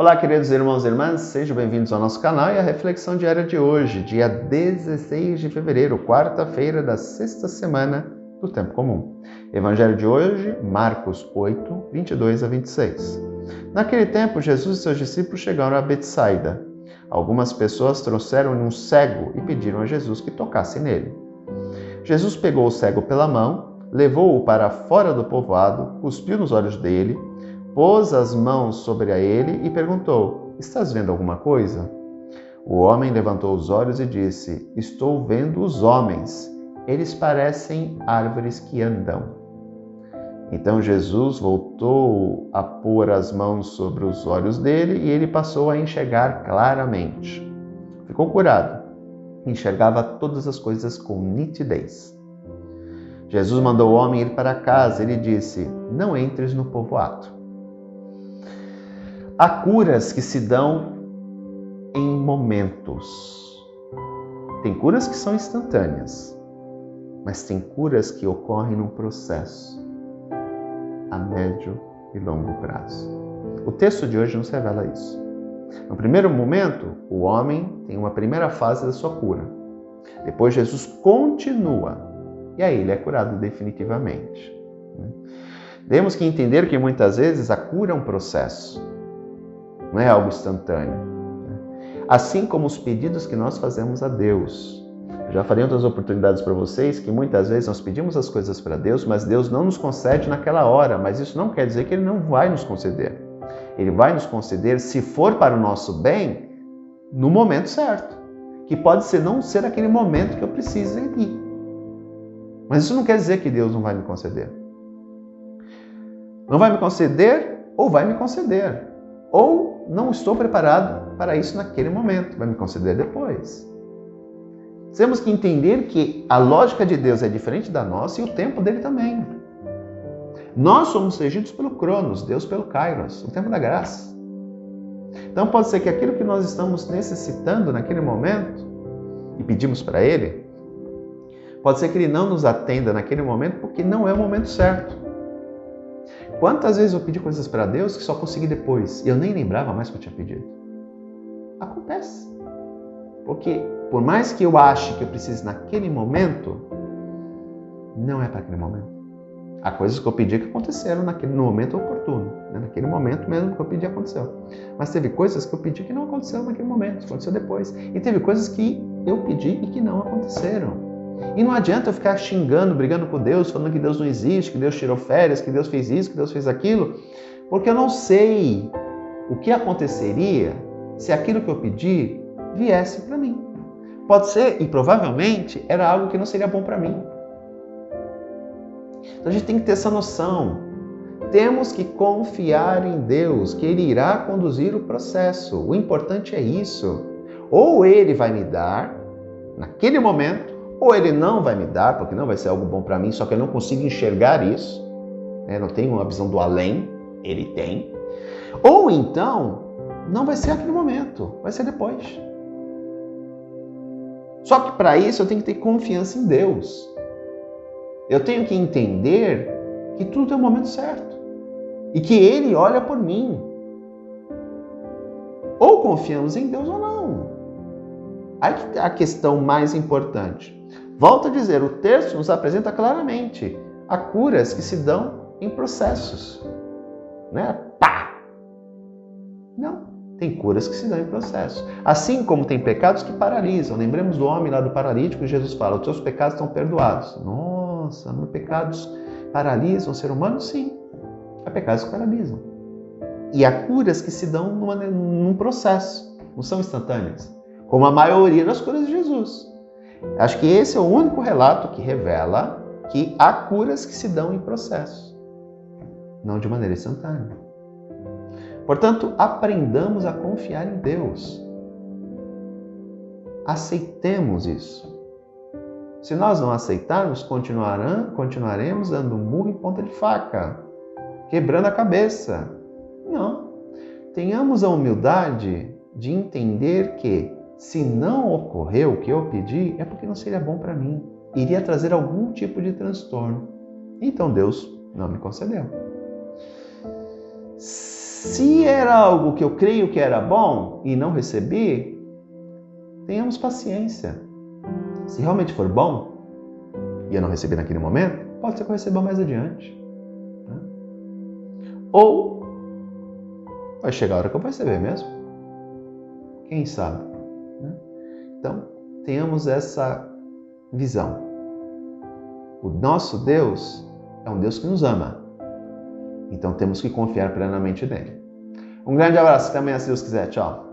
Olá, queridos irmãos e irmãs, sejam bem-vindos ao nosso canal e à reflexão diária de hoje, dia 16 de fevereiro, quarta-feira da sexta semana do Tempo Comum. Evangelho de hoje, Marcos 8, 22 a 26. Naquele tempo, Jesus e seus discípulos chegaram a Betsaida. Algumas pessoas trouxeram um cego e pediram a Jesus que tocasse nele. Jesus pegou o cego pela mão, levou-o para fora do povoado, cuspiu nos olhos dele, pôs as mãos sobre ele e perguntou: "Estás vendo alguma coisa?" O homem levantou os olhos e disse: "Estou vendo os homens. Eles parecem árvores que andam." Então Jesus voltou a pôr as mãos sobre os olhos dele e ele passou a enxergar claramente. Ficou curado. Enxergava todas as coisas com nitidez. Jesus mandou o homem ir para casa e lhe disse: "Não entres no povoado." Há curas que se dão em momentos. Tem curas que são instantâneas, mas tem curas que ocorrem num processo a médio e longo prazo. O texto de hoje nos revela isso. No primeiro momento, o homem tem uma primeira fase da sua cura. Depois Jesus continua e aí ele é curado definitivamente. Temos que entender que muitas vezes a cura é um processo. Não é algo instantâneo. Assim como os pedidos que nós fazemos a Deus. Eu já falei em outras oportunidades para vocês que muitas vezes nós pedimos as coisas para Deus, mas Deus não nos concede naquela hora. Mas isso não quer dizer que Ele não vai nos conceder. Ele vai nos conceder, se for para o nosso bem, no momento certo. Que pode não ser aquele momento que eu preciso ir. Mas isso não quer dizer que Deus não vai me conceder. Não vai me conceder ou vai me conceder. Ou não estou preparado para isso naquele momento, vai me conceder depois. Temos que entender que a lógica de Deus é diferente da nossa e o tempo dele também. Nós somos regidos pelo Cronos, Deus pelo Kairos, o tempo da graça. Então pode ser que aquilo que nós estamos necessitando naquele momento e pedimos para Ele, pode ser que Ele não nos atenda naquele momento porque não é o momento certo. Quantas vezes eu pedi coisas para Deus que só consegui depois e eu nem lembrava mais que eu tinha pedido? Acontece. Porque por mais que eu ache que eu precise naquele momento, não é para aquele momento. Há coisas que eu pedi que aconteceram no momento oportuno. Naquele momento mesmo que eu pedi aconteceu. Mas teve coisas que eu pedi que não aconteceram naquele momento, aconteceu depois. E teve coisas que eu pedi e que não aconteceram. E não adianta eu ficar xingando, brigando com Deus, falando que Deus não existe, que Deus tirou férias, que Deus fez isso, que Deus fez aquilo, porque eu não sei o que aconteceria se aquilo que eu pedi viesse para mim. Pode ser, e provavelmente, era algo que não seria bom para mim. Então a gente tem que ter essa noção. Temos que confiar em Deus, que Ele irá conduzir o processo. O importante é isso. Ou Ele vai me dar, naquele momento, ou Ele não vai me dar, porque não vai ser algo bom para mim, só que eu não consigo enxergar isso. Não tenho uma visão do além, Ele tem. Ou então, não vai ser aquele momento, vai ser depois. Só que para isso eu tenho que ter confiança em Deus. Eu tenho que entender que tudo tem o momento certo. E que Ele olha por mim. Ou confiamos em Deus ou não. Aí que é a questão mais importante. Volto a dizer, o texto nos apresenta claramente há curas que se dão em processos. Pá! Não, tem curas que se dão em processos. Assim como tem pecados que paralisam. Lembremos do homem lá do paralítico, Jesus fala, os seus pecados estão perdoados. Nossa, meus pecados paralisam o ser humano? Sim, há pecados que paralisam. E há curas que se dão num processo, não são instantâneas. Como a maioria das curas de Jesus. Acho que esse é o único relato que revela que há curas que se dão em processo, não de maneira instantânea. Portanto, aprendamos a confiar em Deus. Aceitemos isso. Se nós não aceitarmos, continuaremos dando murro em ponta de faca, quebrando a cabeça. Não. Tenhamos a humildade de entender que se não ocorreu o que eu pedi, é porque não seria bom para mim. Iria trazer algum tipo de transtorno. Então Deus não me concedeu. Se era algo que eu creio que era bom e não recebi, tenhamos paciência. Se realmente for bom e eu não recebi naquele momento, pode ser que eu receba mais adiante. Ou vai chegar a hora que eu vou receber mesmo. Quem sabe? Então, tenhamos essa visão. O nosso Deus é um Deus que nos ama. Então, temos que confiar plenamente nele. Um grande abraço. Até amanhã, se Deus quiser. Tchau.